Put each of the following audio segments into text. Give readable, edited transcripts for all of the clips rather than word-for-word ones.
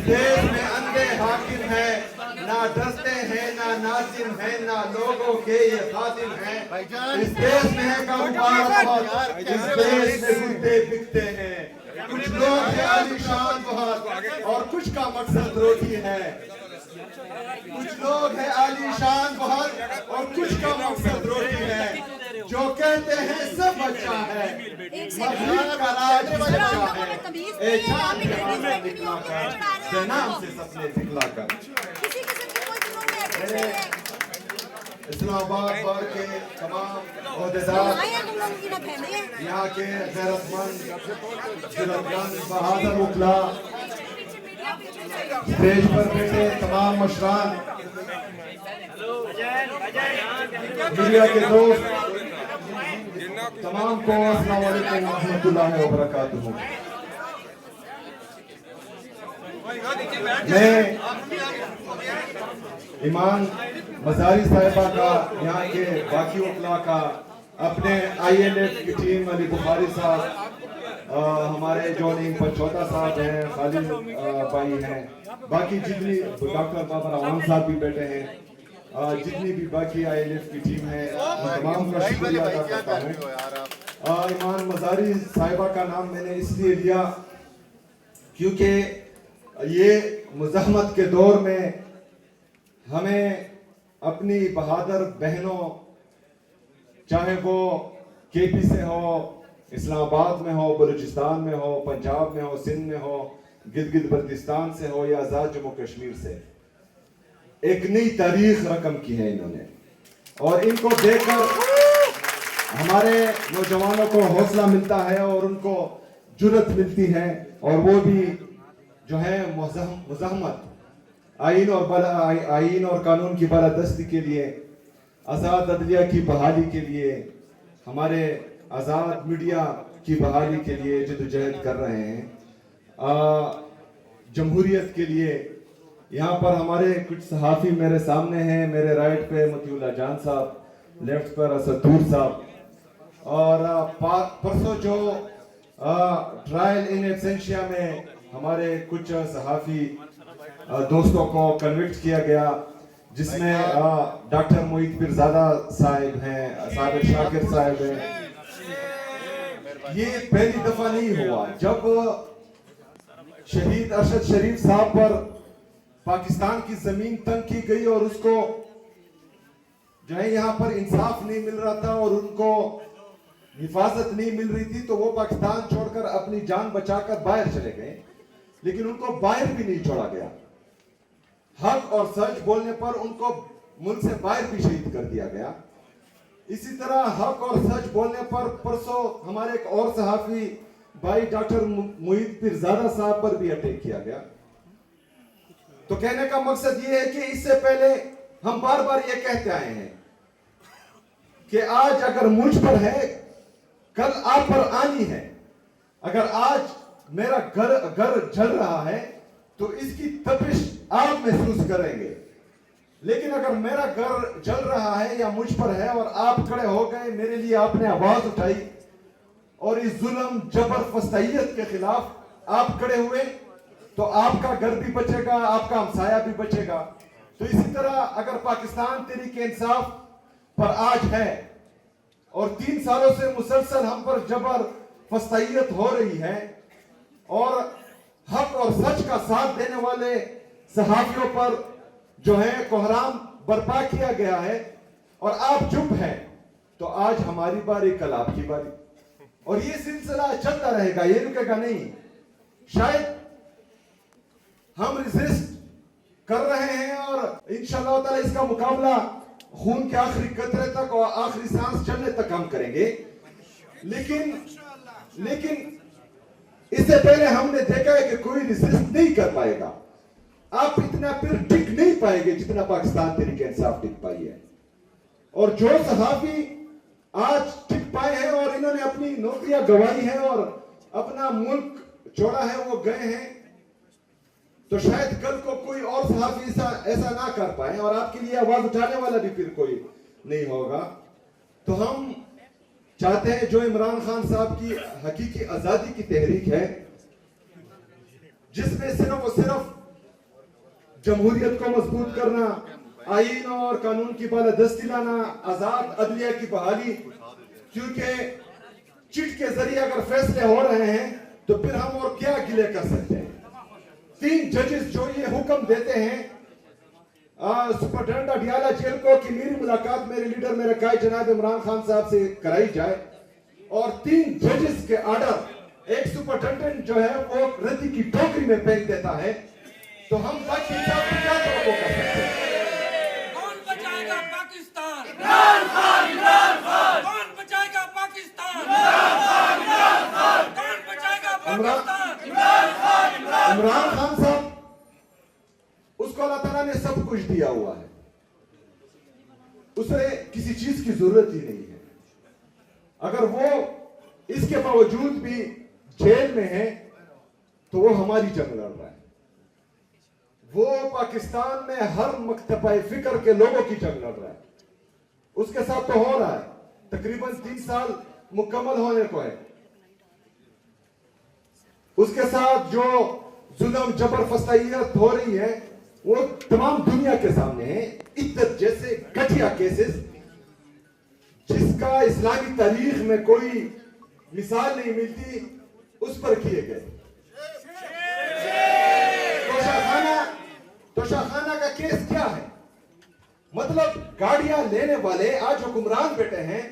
देश में अंधे हाकिम है, ना डरते हैं ना नाजिम है, ना लोगों के ये खातिम है। इस देश में है कारोबार, इस देश में कुत्ते बिकते हैं। कुछ लोग हैं आलीशान बहुत और कुछ का मकसद रोटी है। कुछ लोग हैं आलीशान बहुत और कुछ का मकसद रोटी है। जो कहते हैं सब अच्छा है, मगरिब का राज सच्चा है। ए चांद के बाहर निकला कर, जनाब से सपने दिखला कर। इस्लामाबाद बार के तमाम ओहदेदार, यहाँ के गैरतमंद, जुर्रतमंद, बहादुर उकला, स्टेज पर बैठे तमाम मशरान, मीडिया के दोस्त, तमाम को अस्सलाम वालेकुम रहमतुल्लाहि व बरकातुहू। मैं ईमान मजारी साहिबा का, यहाँ के बाकी वकला का, अपने ILF की टीम, अली बुखारी साहब, हमारे जॉइनिंग पर छोटा साहब हैं, खालिद भाई हैं, बाकी जितनी डॉक्टर बाबर अवान साहब भी बैठे हैं, जितनी भी बाकी ILF की टीम है, तमाम का शुक्रिया अदा करता हूँ। ईमान मजारी साहिबा का नाम मैंने इसलिए लिया क्योंकि ये मुज़ाहमत के दौर में हमें अपनी बहादुर बहनों, चाहे वो KP से हो, इस्लामाबाद में हो, बलूचिस्तान में हो, पंजाब में हो, सिंध में हो, गिलगित बल्तिस्तान से हो या आज़ाद जम्मू कश्मीर से, एक नई तारीख रकम की है इन्होंने। और इनको देखकर हमारे नौजवानों को हौसला मिलता है और उनको जुर्रत मिलती है, और वो भी जो है मुज़ाहमत, आईन और कानून की बालादस्ती के लिए, आज़ाद अदलिया की बहाली के लिए, हमारे आज़ाद मीडिया की बहाली के लिए जद्दोजहद कर रहे हैं, जमहूरियत के लिए। यहाँ पर हमारे कुछ सहाफ़ी मेरे सामने हैं, मेरे राइट पे मतिउल्लाह जान साहब, लेफ्ट पर असदूर साहब, और परसों जो ट्रायल इन एब्सेंशिया में हमारे कुछ सहाफ़ी दोस्तों को कन्विक्ट किया गया, जिसमें डॉक्टर मोहित पीरजादा साहिब हैं, साबिर शाकिर साहिब हैं। ये पहली दफा नहीं हुआ। जब शहीद अरशद शरीफ साहब पर पाकिस्तान की जमीन तंग की गई और उसको जो है यहाँ पर इंसाफ नहीं मिल रहा था और उनको हिफाजत नहीं मिल रही थी, तो वो पाकिस्तान छोड़कर अपनी जान बचाकर बाहर चले गए, लेकिन उनको बाहर भी नहीं छोड़ा गया। हक और सच बोलने पर उनको मुल्क से बाहर भी शहीद कर दिया गया। इसी तरह हक और सच बोलने पर परसों हमारे एक और सहाफी भाई डॉक्टर मोहित पीरजादा साहब पर भी अटैक किया गया। तो कहने का मकसद ये है कि इससे पहले हम बार बार ये कहते आए हैं कि आज अगर मुझ पर है, कल आप पर आनी है। अगर आज मेरा घर जल रहा है तो इसकी तपिश आप महसूस करेंगे, लेकिन अगर मेरा घर जल रहा है या मुझ पर है और आप खड़े हो गए, मेरे लिए आपने आवाज उठाई और इस जुल्म जबर फस्तैयत के खिलाफ आप खड़े हुए, तो आपका घर भी बचेगा, आपका हमसाया भी बचेगा। तो इसी तरह अगर पाकिस्तान तहरीक इंसाफ पर आज है और 3 सालों से मुसलसल हम पर जबर फस्तैयत हो रही है और हक और सच का साथ देने वाले सहाफियों पर जो है कोहराम बर्पा किया गया है और आप चुप हैं, तो आज हमारी बारी, कल आपकी बारी, और ये सिलसिला चलता रहेगा, ये रुकेगा नहीं। शायद हम रिजिस्ट कर रहे हैं और इंशाअल्लाह ताला इसका मुकाबला खून के आखिरी कतरे तक और आखिरी सांस चलने तक हम करेंगे। लेकिन इससे पहले हमने देखा है कि कोई रिजिस्ट नहीं कर पाएगा। आप इतना फिर टिक नहीं पाएंगे जितना पाकिस्तान तहरीक इंसाफ टिक पाई है। और जो सहाफी आज टिक पाए हैं और इन्होंने अपनी नौकरियां गंवाई हैं और अपना मुल्क छोड़ा है, वो गए हैं, तो शायद कल को कोई और सहाफी ऐसा ना कर पाए और आपके लिए आवाज उठाने वाला भी फिर कोई नहीं होगा। तो हम चाहते हैं जो इमरान खान साहब की हकीकी आजादी की तहरीक है, जिसमें सिर्फ और सिर्फ जमहूरियत को मजबूत करना, आईन और कानून की बालादस्ती लाना, आजाद अदलिया की बहाली, क्योंकि चिट के जरिए अगर फैसले हो रहे हैं तो फिर हम और क्या गिले कर सकते हैं। 3 जजेस जो ये हुक्म देते हैं सुपरिटेंडेंट अडियाला जेल को कि मेरी मुलाकात मेरे लीडर मेरे कायद जनाब इमरान खान साहब से कराई जाए, और 3 जजेस के ऑर्डर एक सुपरिटेंडेंट जो है वो रद्दी की टोकरी में फेंक देता है, तो हम बाकी क्या कर सकते हैं? कौन बचाएगा पाकिस्तान? इमरान खान, इमरान खान। कौन बचाएगा पाकिस्तान? इमरान खान, इमरान खान। कौन बचाएगा पाकिस्तान? इमरान खान, इमरान। इमरान खान साहब, उसको अल्लाह ताला ने सब कुछ दिया हुआ है, उसे किसी चीज की जरूरत ही नहीं है। अगर वो इसके बावजूद भी जेल में है तो वो हमारी जंग लड़ रहा है। वो पाकिस्तान में हर मकतबा फिक्र के लोगों की जंग लड़ रहा है। उसके साथ तो हो रहा है, तकरीबन 3 साल मुकम्मल होने को है। उसके साथ जो जुल्म जबर फसाइयत हो रही है वो तमाम दुनिया के सामने है। इद्दत जैसे घटिया केसेस जिसका इस्लामी तारीख में कोई मिसाल नहीं मिलती, उस पर किए गए। तोशाखाना का केस क्या है? मतलब गाड़ियां लेने वाले आज हुक्मरान बैठे हैं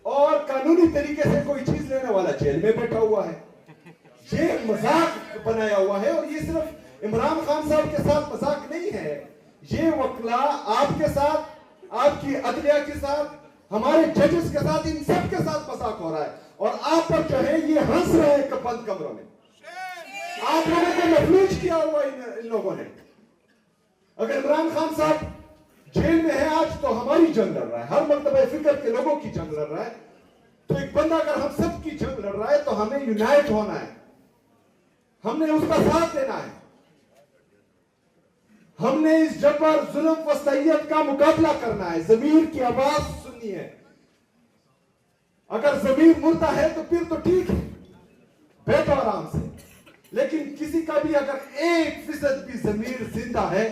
और कानूनी तरीके से कोई चीज लेने वाला जेल में बैठा हुआ है। ये मजाक बनाया हुआ है, और ये सिर्फ इमरान खान साहब के साथ मजाक नहीं है, ये वकला आपके साथ, आपकी अदलिया के साथ, हमारे जजेस के साथ, इन सब के साथ मजाक हो रहा है। और आप पर जो है ये हंस रहे हैं बंद कमरों में। आप लोगों को मफलूज किया हुआ इन लोगों ने। अगर इमरान खान साहब जेल में है आज तो हमारी जंग लड़ रहा है, हर मकतबा फिक्र के लोगों की जंग लड़ रहा है। तो एक बंदा अगर हम सब की जंग लड़ रहा है तो हमें यूनाइट होना है, हमने उसका साथ देना है, हमने इस जबर जुल्म फसाइयत का मुकाबला करना है, जमीर की आवाज सुननी है। अगर जमीर मुर्दा है तो फिर तो ठीक है, बैठो आराम से, लेकिन किसी का भी अगर 1% भी जमीर जिंदा है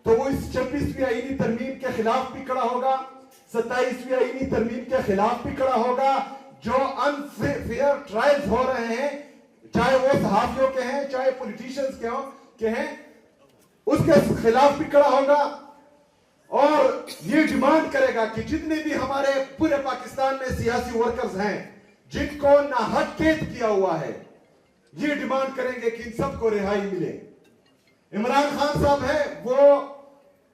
तो वो इस 26वीं आईनी तरमीम के खिलाफ भी खड़ा होगा, 27वीं आईनी तरमीम के खिलाफ भी खड़ा होगा। जो अनफेयर ट्रायल्स हो रहे हैं, चाहे वो सहाफियों के हैं चाहे पॉलिटिशियंस के हैं, उसके खिलाफ भी खड़ा होगा। और ये डिमांड करेगा कि जितने भी हमारे पूरे पाकिस्तान में सियासी वर्कर्स हैं जिनको नाहक कैद किया हुआ है, ये डिमांड करेंगे कि इन सबको रिहाई मिले। इमरान खान साहब है वो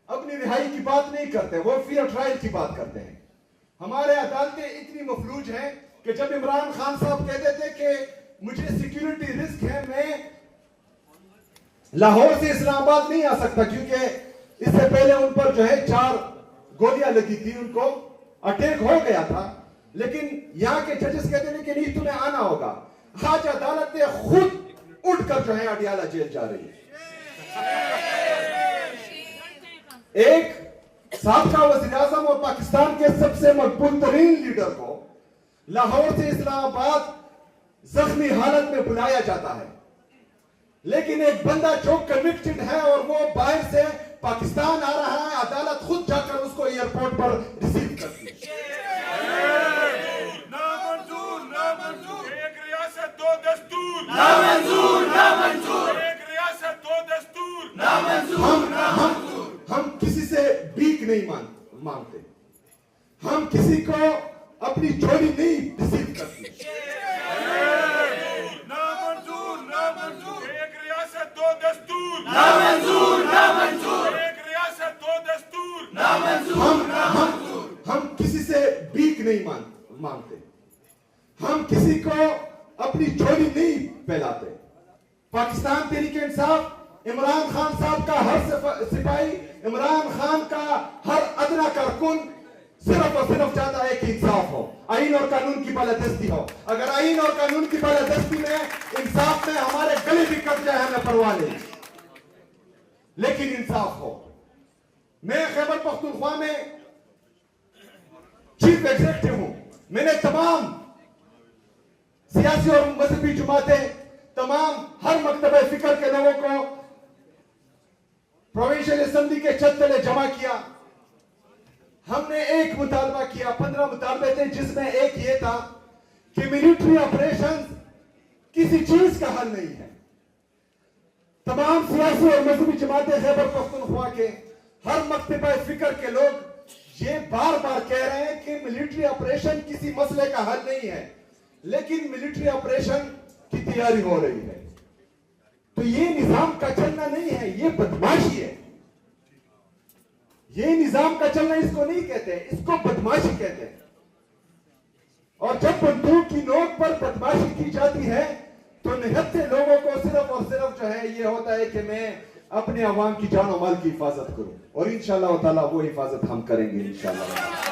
अपनी रिहाई की बात नहीं करते, वो फेयर ट्रायल की बात करते हैं। हमारे अदालतें इतनी मफलूज हैं कि जब इमरान खान साहब कहते थे कि मुझे सिक्योरिटी रिस्क है, मैं लाहौर से इस्लामाबाद नहीं आ सकता क्योंकि इससे पहले उन पर जो है 4 गोलियां लगी थी, उनको अटैक हो गया था, लेकिन यहां के जजेस कहते थे कि नहीं तुम्हें आना होगा। आज अदालतें खुद उठकर जो है अडियाला जेल जा रही है। एक साबका वज़ीर आज़म और पाकिस्तान के सबसे मकबूल तरीन लीडर को लाहौर से इस्लामाबाद जख्मी हालत में बुलाया जाता है, लेकिन एक बंदा जो कन्विक्टेड है और वो बाहर से पाकिस्तान आ रहा है, अदालत खुद जाकर उसको एयरपोर्ट पर रिसीव करती है। नामंजूर, नामंजूर। एक रियासत दो दस्तूर। नामंजूर, नामंजूर। एक रियासत दो दस्तूर। नामंजूर, हम किसी से भीख नहीं मांगते, हम किसी को अपनी झोली नहीं रिसीव करते। नामंजूर, नामंजूर। एक रियासत दो दस्तूर। नामंजूर, नामंजूर। एक रियासत दो दस्तूर। हम किसी से भीख नहीं मांगते, हम किसी को अपनी झोली नहीं फैलाते। पाकिस्तान तहरीक इंसाफ इमरान खान साहब का हर सिपाही, इमरान खान का हर अदना कारकुन सिर्फ और सिर्फ चाहता है कि इंसाफ हो, आईन और कानून की बालादस्ती हो। अगर आईन और कानून की बालादस्ती में, इंसाफ में हमारे गले भी कट जाए हमें परवाह नहीं, लेकिन इंसाफ हो। मैं खैबर पख्तूनख्वा में चीफ एग्जीक्यूटिव हूं। मैंने तमाम सियासी और मजहबी जमातें, तमाम हर मकतबे फिक्र के लोगों को प्रोविंशियल असेंबली के छत तले जमा किया। हमने एक मुतालबा किया, 15 मुतालबे थे, जिसमें एक ये था कि मिलिट्री ऑपरेशन किसी चीज का हल नहीं है। तमाम सियासी और मजहबी जमातें खैबर पख्तूनख्वा के हर मकतबा फिक्र के लोग ये बार बार कह रहे हैं कि मिलिट्री ऑपरेशन किसी मसले का हल नहीं है, लेकिन मिलिट्री ऑपरेशन की तैयारी हो रही है। तो ये निजाम का चलना नहीं है, ये बदमाशी है। ये निजाम का चलना इसको नहीं कहते, इसको बदमाशी कहते हैं। और जब बंदूक की नोक पर बदमाशी की जाती है तो निहत्थे लोगों को सिर्फ और सिर्फ जो है ये होता है कि मैं अपने अवाम की जान और माल की हिफाजत करूं, और इंशाअल्लाह ताला वो हिफाजत हम करेंगे इंशाअल्लाह।